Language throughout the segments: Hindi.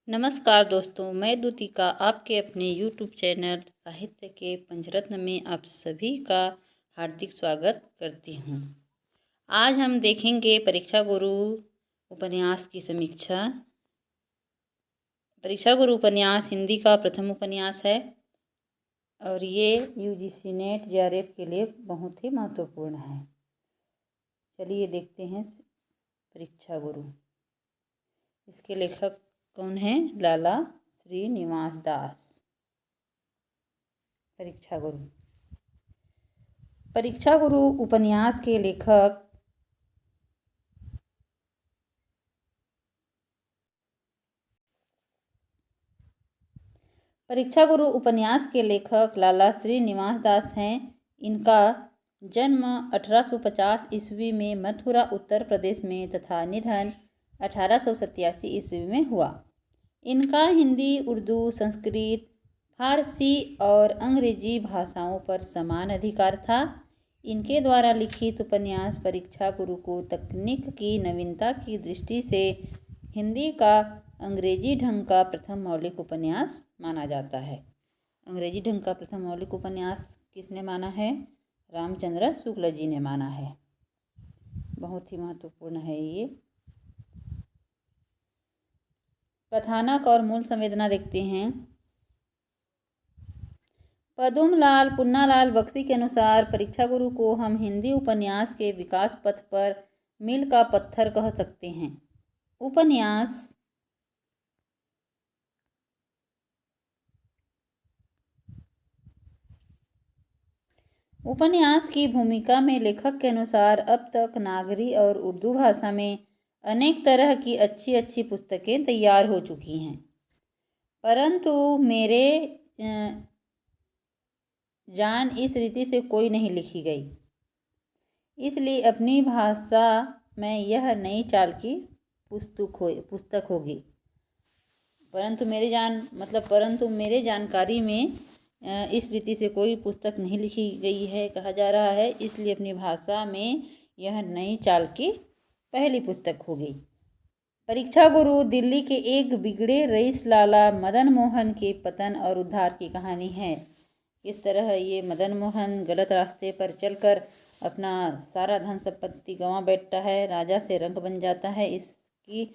नमस्कार दोस्तों, मैं द्युतिका आपके अपने YouTube चैनल साहित्य के पंचरत्न में आप सभी का हार्दिक स्वागत करती हूँ। आज हम देखेंगे परीक्षा गुरु उपन्यास की समीक्षा। परीक्षा गुरु उपन्यास हिंदी का प्रथम उपन्यास है और ये UGC नेट JRF के लिए बहुत ही महत्वपूर्ण है। चलिए देखते हैं परीक्षा गुरु। इसके लेखक कौन है? लाला श्रीनिवास दास। परीक्षा गुरु उपन्यास के लेखक लाला श्रीनिवास दास हैं। इनका जन्म 1850 ईस्वी में मथुरा उत्तर प्रदेश में तथा निधन 1887 ईस्वी में हुआ। इनका हिंदी, उर्दू, संस्कृत, फारसी और अंग्रेजी भाषाओं पर समान अधिकार था। इनके द्वारा लिखित उपन्यास परीक्षा गुरु को तकनीक की नवीनता की दृष्टि से हिंदी का अंग्रेजी ढंग का प्रथम मौलिक उपन्यास माना जाता है। अंग्रेजी ढंग का प्रथम मौलिक उपन्यास किसने माना है? रामचंद्र शुक्ल जी ने माना है। बहुत ही महत्वपूर्ण है ये। कथानक और मूल संवेदना देखते हैं। पदुमलाल पुन्नालाल बख्शी के अनुसार परीक्षा गुरु को हम हिंदी उपन्यास के विकास पथ पर मील का पत्थर कह सकते हैं। उपन्यास की भूमिका में लेखक के अनुसार अब तक नागरी और उर्दू भाषा में अनेक तरह की अच्छी पुस्तकें तैयार हो चुकी हैं, परंतु मेरे जान इस रीति से कोई नहीं लिखी गई। इसलिए अपनी भाषा में यह नई चाल की पुस्तक होगी। परंतु मेरे जानकारी में इस रीति से कोई पुस्तक नहीं लिखी गई है, कहा जा रहा है। इसलिए अपनी भाषा में यह नई चाल की पहली पुस्तक होगी। परीक्षा गुरु दिल्ली के एक बिगड़े रईस लाला मदन मोहन के पतन और उद्धार की कहानी है। इस तरह ये मदन मोहन गलत रास्ते पर चलकर अपना सारा धन संपत्ति गंवा बैठता है, राजा से रंक बन जाता है। इसकी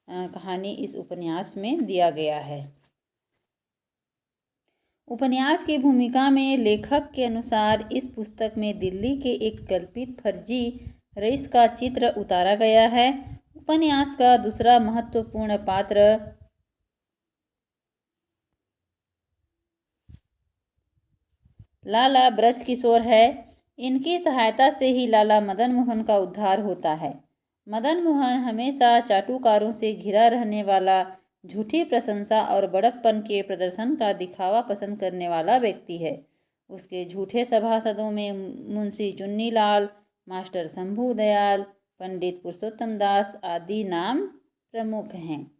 कहानी इस उपन्यास में दिया गया है। उपन्यास की भूमिका में लेखक के अनुसार इस पुस्तक में दिल्ली के एक कल्पित फर्जी रईस का चित्र उतारा गया है। उपन्यास का दूसरा महत्वपूर्ण पात्र लाला ब्रज किशोर है। इनकी सहायता से ही लाला मदन मोहन का उद्धार होता है। मदन मोहन हमेशा चाटुकारों से घिरा रहने वाला, झूठी प्रशंसा और बड़कपन के प्रदर्शन का दिखावा पसंद करने वाला व्यक्ति है। उसके झूठे सभासदों में मुंशी चुन्नीलाल, मास्टर शंभू दयाल, पंडित पुरुषोत्तम दास आदि नाम प्रमुख हैं।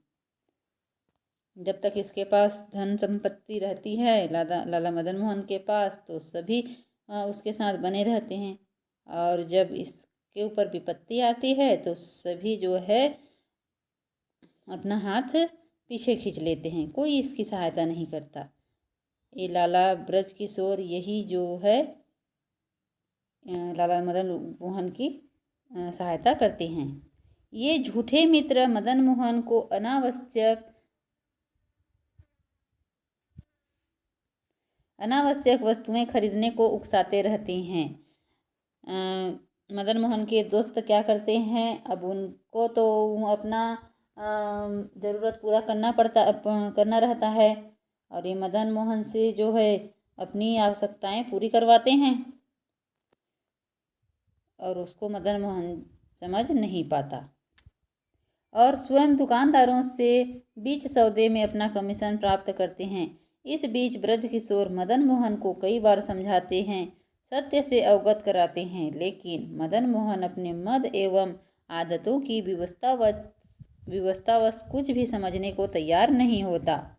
जब तक इसके पास धन संपत्ति रहती है लाला मदन मोहन के पास, तो सभी उसके साथ बने रहते हैं, और जब इसके ऊपर विपत्ति आती है तो सभी जो है अपना हाथ पीछे खींच लेते हैं, कोई इसकी सहायता नहीं करता। ये लाला ब्रज किशोर यही जो है लाला मदन मोहन की सहायता करते हैं। ये झूठे मित्र मदन मोहन को अनावश्यक वस्तुएं खरीदने को उकसाते रहते हैं। मदन मोहन के दोस्त क्या करते हैं, अब उनको तो अपना ज़रूरत पूरा करना रहता है, और ये मदन मोहन से जो है अपनी आवश्यकताएं पूरी करवाते हैं, और उसको मदन मोहन समझ नहीं पाता और स्वयं दुकानदारों से बीच सौदे में अपना कमीशन प्राप्त करते हैं। इस बीच ब्रज किशोर मदन मोहन को कई बार समझाते हैं, सत्य से अवगत कराते हैं, लेकिन मदन मोहन अपने मद एवं आदतों की विवशतावश कुछ भी समझने को तैयार नहीं होता।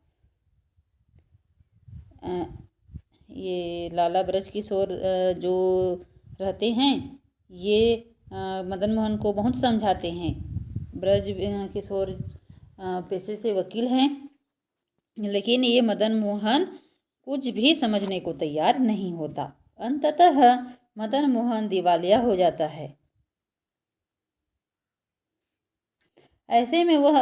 ये लाला ब्रज किशोर जो रहते हैं, ये मदन मोहन को बहुत समझाते हैं। ब्रज किशोर पेशे से वकील हैं लेकिन ये मदन मोहन कुछ भी समझने को तैयार नहीं होता। अंततः मदन मोहन दिवालिया हो जाता है। ऐसे में वह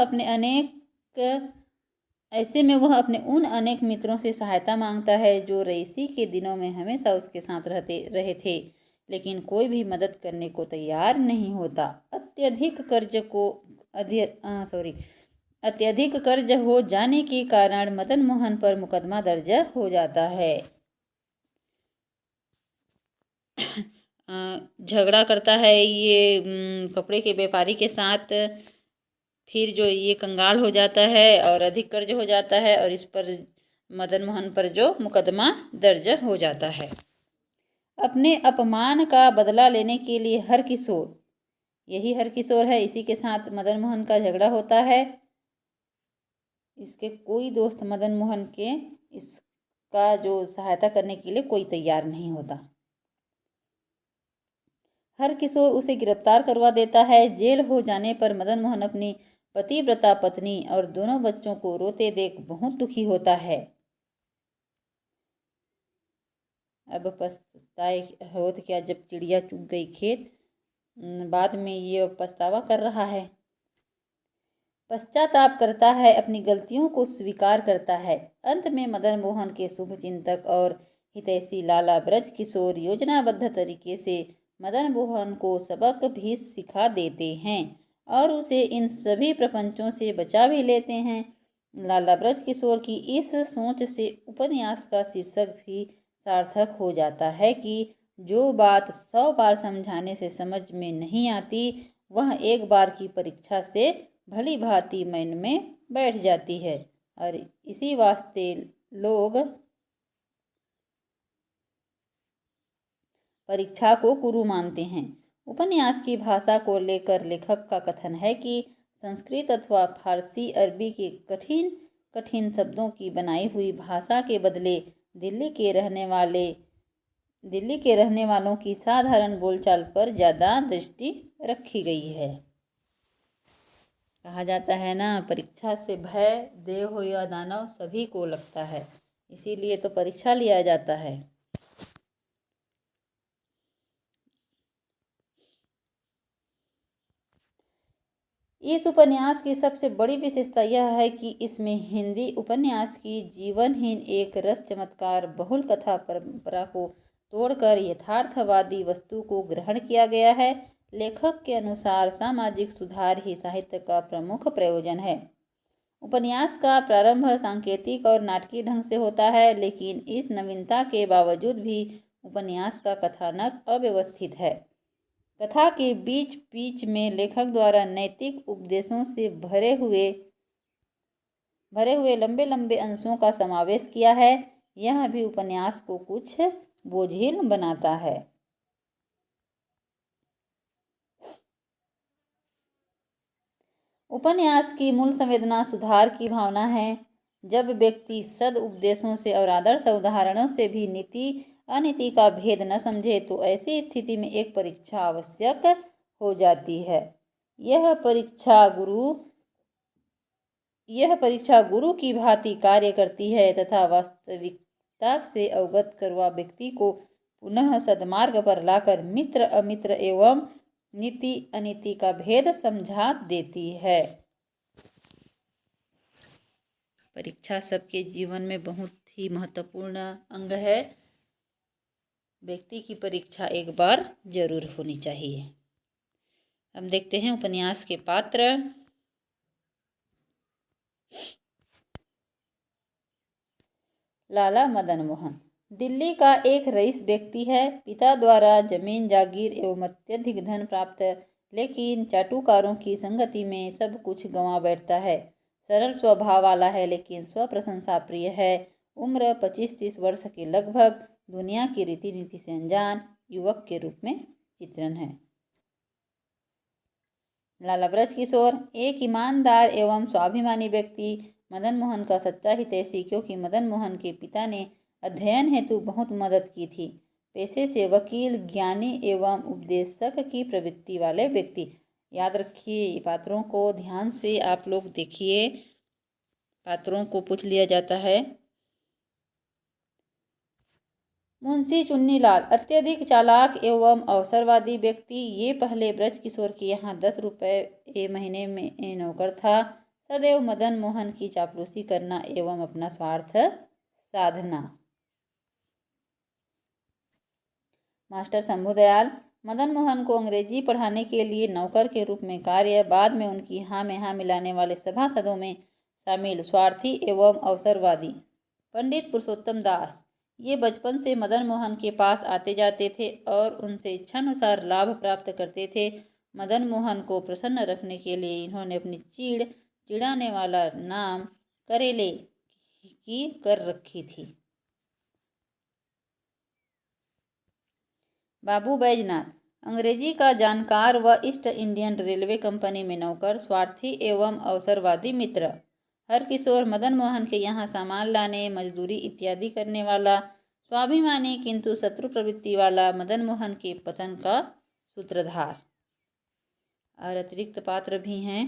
अपने उन अनेक मित्रों से सहायता मांगता है जो रईसी के दिनों में हमेशा उसके साथ रहे थे, लेकिन कोई भी मदद करने को तैयार नहीं होता। अत्यधिक कर्ज हो जाने के कारण मदन मोहन पर मुकदमा दर्ज हो जाता है। झगड़ा करता है ये कपड़े के व्यापारी के साथ। फिर जो ये कंगाल हो जाता है और अधिक कर्ज हो जाता है और इस पर मदन मोहन पर जो मुकदमा दर्ज हो जाता है। अपने अपमान का बदला लेने के लिए यही हर किशोर है, इसी के साथ मदन मोहन का झगड़ा होता है। इसके कोई दोस्त मदन मोहन के इसका जो सहायता करने के लिए कोई तैयार नहीं होता। हर किशोर उसे गिरफ्तार करवा देता है। जेल हो जाने पर मदन मोहन अपनी पतिव्रता पत्नी और दोनों बच्चों को रोते देख बहुत दुखी होता है। अब पछताए हो तो क्या, जब चिड़िया चुग गई खेत, बाद में ये पछतावा कर रहा है, पश्चाताप करता है, अपनी गलतियों को स्वीकार करता है। अंत में मदन मोहन के शुभ चिंतक और हितैषी लाला ब्रज किशोर योजनाबद्ध तरीके से मदन मोहन को सबक भी सिखा देते हैं और उसे इन सभी प्रपंचों से बचा भी लेते हैं। लाला ब्रज किशोर की इस सोच से उपन्यास का शीर्षक भी सार्थक हो जाता है कि जो बात 100 बार समझाने से समझ में नहीं आती, वह एक बार की परीक्षा से भली भांति मन में बैठ जाती है और इसी वास्ते लोग परीक्षा को गुरु मानते हैं। उपन्यास की भाषा को लेकर लेखक का कथन है कि संस्कृत अथवा फारसी अरबी के कठिन कठिन शब्दों की बनाई हुई भाषा के बदले दिल्ली के रहने वालों की साधारण बोलचाल पर ज़्यादा दृष्टि रखी गई है। कहा जाता है ना, परीक्षा से भय देव हो या दानव सभी को लगता है, इसीलिए तो परीक्षा लिया जाता है। इस उपन्यास की सबसे बड़ी विशेषता यह है कि इसमें हिंदी उपन्यास की जीवनहीन एक रस चमत्कार बहुल कथा परंपरा को तोड़कर यथार्थवादी वस्तु को ग्रहण किया गया है। लेखक के अनुसार सामाजिक सुधार ही साहित्य का प्रमुख प्रयोजन है। उपन्यास का प्रारंभ सांकेतिक और नाटकीय ढंग से होता है, लेकिन इस नवीनता के बावजूद भी उपन्यास का कथानक अव्यवस्थित है। कथा के बीच बीच में लेखक द्वारा नैतिक उपदेशों से भरे हुए लंबे लंबे अंशों का समावेश किया है। यह भी उपन्यास को कुछ बोझिल बनाता है। उपन्यास की मूल संवेदना सुधार की भावना है। जब व्यक्ति सद उपदेशों से और आदर्श उदाहरणों से भी नीति अनीति का भेद न समझे तो ऐसी स्थिति में एक परीक्षा आवश्यक हो जाती है। यह परीक्षा गुरु की भांति कार्य करती है तथा वास्तविकता से अवगत करवा व्यक्ति को पुनः सद्मार्ग पर लाकर मित्र अमित्र एवं नीति अनीति का भेद समझा देती है। परीक्षा सबके जीवन में बहुत ही महत्वपूर्ण अंग है। व्यक्ति की परीक्षा एक बार जरूर होनी चाहिए। हम देखते हैं उपन्यास के पात्र। लाला मदन मोहन दिल्ली का एक रईस व्यक्ति है। पिता द्वारा जमीन जागीर एवं अत्यधिक धन प्राप्त, लेकिन चाटुकारों की संगति में सब कुछ गंवा बैठता है। सरल स्वभाव वाला है, लेकिन स्वप्रशंसा प्रिय है। उम्र 25-30 वर्ष के लगभग, दुनिया की रीति नीति से अनजान युवक के रूप में चित्रण है। लाला ब्रज किशोर एक ईमानदार एवं स्वाभिमानी व्यक्ति, मदन मोहन का सच्चा हितैषी, क्योंकि मदन मोहन के पिता ने अध्ययन हेतु बहुत मदद की थी। पेशे से वकील, ज्ञानी एवं उपदेशक की प्रवृत्ति वाले व्यक्ति। याद रखिए, पात्रों को ध्यान से आप लोग देखिए। पात्रों को पूछ लिया जाता है। मुंशी चुन्नीलाल अत्यधिक चालाक एवं अवसरवादी व्यक्ति। ये पहले ब्रजकिशोर के यहाँ 10 रुपये महीने में नौकर था। सदैव मदन मोहन की चापलूसी करना एवं अपना स्वार्थ साधना। मास्टर शंभुदयाल मदन मोहन को अंग्रेजी पढ़ाने के लिए नौकर के रूप में कार्य, बाद में उनकी हाँ में हाँ मिलाने वाले सभासदों में शामिल स्वार्थी एवं अवसरवादी। पंडित पुरुषोत्तम दास ये बचपन से मदन मोहन के पास आते जाते थे और उनसे इच्छानुसार लाभ प्राप्त करते थे। मदन मोहन को प्रसन्न रखने के लिए इन्होंने अपनी चिढ़ाने वाला नाम करेले की कर रखी थी। बाबू बैजनाथ अंग्रेजी का जानकार व ईस्ट इंडियन रेलवे कंपनी में नौकर, स्वार्थी एवं अवसरवादी मित्र। हरकिशोर मदन मोहन के यहाँ सामान लाने, मजदूरी इत्यादि करने वाला, स्वाभिमानी किंतु शत्रु प्रवृत्ति वाला, मदन मोहन के पतन का सूत्रधार। और अतिरिक्त पात्र भी हैं।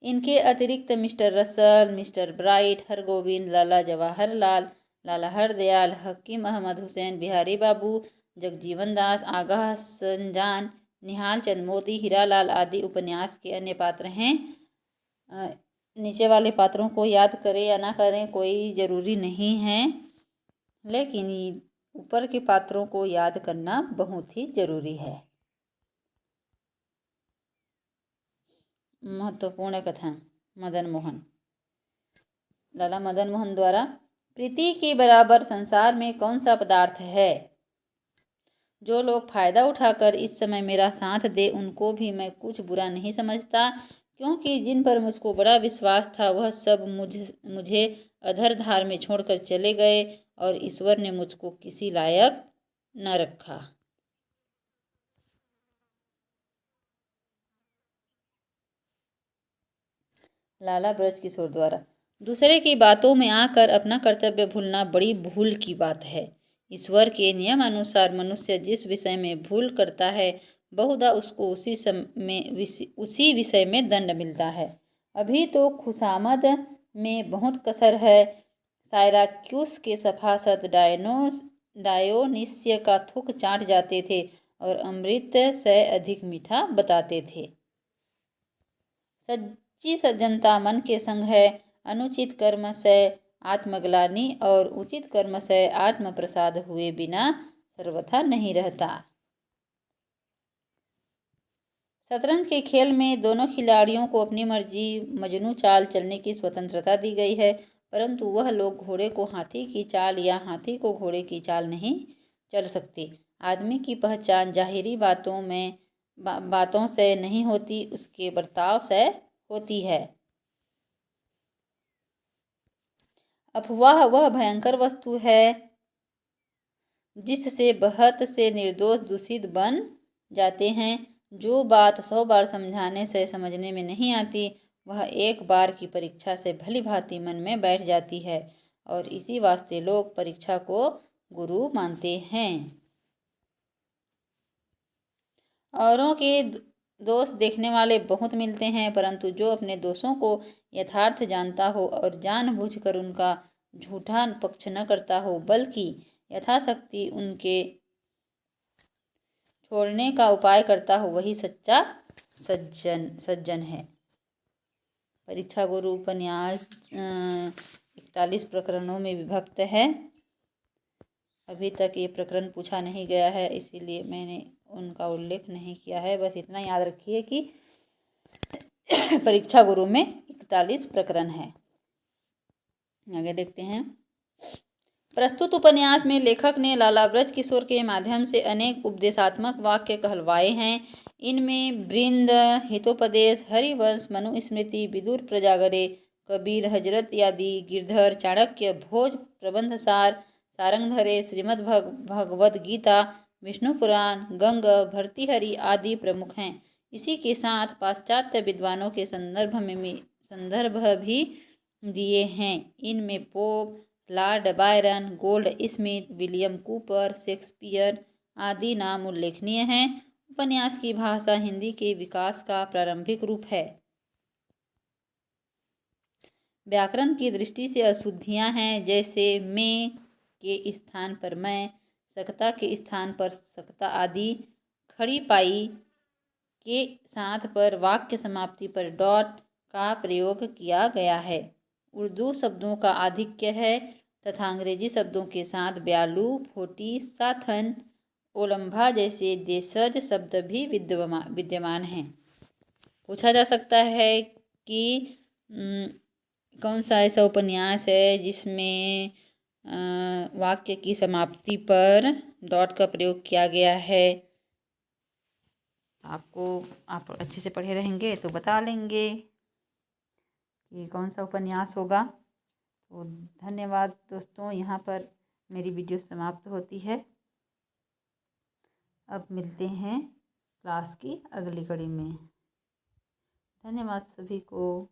इनके अतिरिक्त mister Russell, mister Bright, Hargovind, Lala Jawaharlal, Lala Hardayal, Hakim Ahmed Hussain, Bihari Babu, Jagjivan Das, Agha Sanjan, Nihal Chand Modi, Hiralal आदि उपन्यास के अन्य पात्र हैं। नीचे वाले पात्रों को याद करें या ना करें कोई ज़रूरी नहीं है, लेकिन ऊपर के पात्रों को याद करना बहुत ही ज़रूरी है। महत्वपूर्ण कथन मदन मोहन। लाला मदन मोहन द्वारा प्रीति के बराबर संसार में कौन सा पदार्थ है? जो लोग फायदा उठाकर इस समय मेरा साथ दे उनको भी मैं कुछ बुरा नहीं समझता, क्योंकि जिन पर मुझको बड़ा विश्वास था वह सब मुझे अधर धार में छोड़कर चले गए और ईश्वर ने मुझको किसी लायक न रखा। लाला ब्रजकिशोर द्वारा दूसरे की बातों में आकर अपना कर्तव्य भूलना बड़ी भूल की बात है। ईश्वर के नियमानुसार मनुष्य जिस विषय में भूल करता है बहुधा उसको उसी विषय में दंड मिलता है। अभी तो खुशामद में बहुत कसर है। साइराक्यूस के सभासद डायोनिस्य का थूक चाट जाते थे और अमृत से अधिक मीठा बताते थे। सच्ची सज्जनता मन के संग है। अनुचित कर्म से आत्मग्लानि और उचित कर्म से आत्म प्रसाद हुए बिना सर्वथा नहीं रहता। शतरंज के खेल में दोनों खिलाड़ियों को अपनी मर्जी मजनू चाल चलने की स्वतंत्रता दी गई है, परंतु वह लोग घोड़े को हाथी की चाल या हाथी को घोड़े की चाल नहीं चल सकते। आदमी की पहचान जाहिरी बातों से नहीं होती, उसके बर्ताव से होती है। अफवाह वह भयंकर वस्तु है जिससे बहुत से निर्दोष दूषित बन जाते हैं। जो बात 100 बार समझाने से समझने में नहीं आती वह एक बार की परीक्षा से भली भांति मन में बैठ जाती है, और इसी वास्ते लोग परीक्षा को गुरु मानते हैं। औरों के दोष देखने वाले बहुत मिलते हैं, परंतु जो अपने दोषों को यथार्थ जानता हो और जानबूझकर उनका झूठा पक्ष न करता हो बल्कि यथाशक्ति उनके छोड़ने का उपाय करता हो वही सच्चा सज्जन है। परीक्षा गुरु उपन्यास 41 प्रकरणों में विभक्त है। अभी तक ये प्रकरण पूछा नहीं गया है, इसीलिए मैंने उनका उल्लेख नहीं किया है। बस इतना याद रखिए कि परीक्षा गुरु में 41 प्रकरण है। आगे देखते हैं। प्रस्तुत उपन्यास में लेखक ने लाला ब्रजकिशोर के माध्यम से अनेक उपदेशात्मक वाक्य कहलवाए हैं। इनमें बृंद, हितोपदेश, हरिवंश, मनुस्मृति, विदुर प्रजागरे, कबीर, हजरत आदि, गिरधर, चाणक्य, भोज, प्रबंधसार, सारंगधरे, श्रीमद् भगवद गीता, विष्णु पुराण, गंग, भर्तृहरि आदि प्रमुख हैं। इसी के साथ पाश्चात्य विद्वानों के संदर्भ भी दिए हैं। इनमें pope, Lord Byron, gold Smith, William Cooper, Shakespeare आदि नाम उल्लेखनीय हैं। उपन्यास की भाषा हिंदी के विकास का प्रारंभिक रूप है। व्याकरण की दृष्टि से अशुद्धियाँ हैं, जैसे में के स्थान पर मैं, सकता के स्थान पर सकता आदि। खड़ी पाई के साथ पर वाक्य समाप्ति पर डॉट का प्रयोग किया गया है। उर्दू शब्दों का आधिक्य है तथा अंग्रेजी शब्दों के साथ ब्यालू, फोटी, साथन, ओलंभा जैसे देशज शब्द भी विद्यमान हैं। पूछा जा सकता है कि कौन सा ऐसा उपन्यास है जिसमें वाक्य की समाप्ति पर डॉट का प्रयोग किया गया है। आप अच्छे से पढ़े रहेंगे तो बता लेंगे कि कौन सा उपन्यास होगा। तो धन्यवाद दोस्तों, यहाँ पर मेरी वीडियो समाप्त होती है। अब मिलते हैं क्लास की अगली कड़ी में। धन्यवाद सभी को।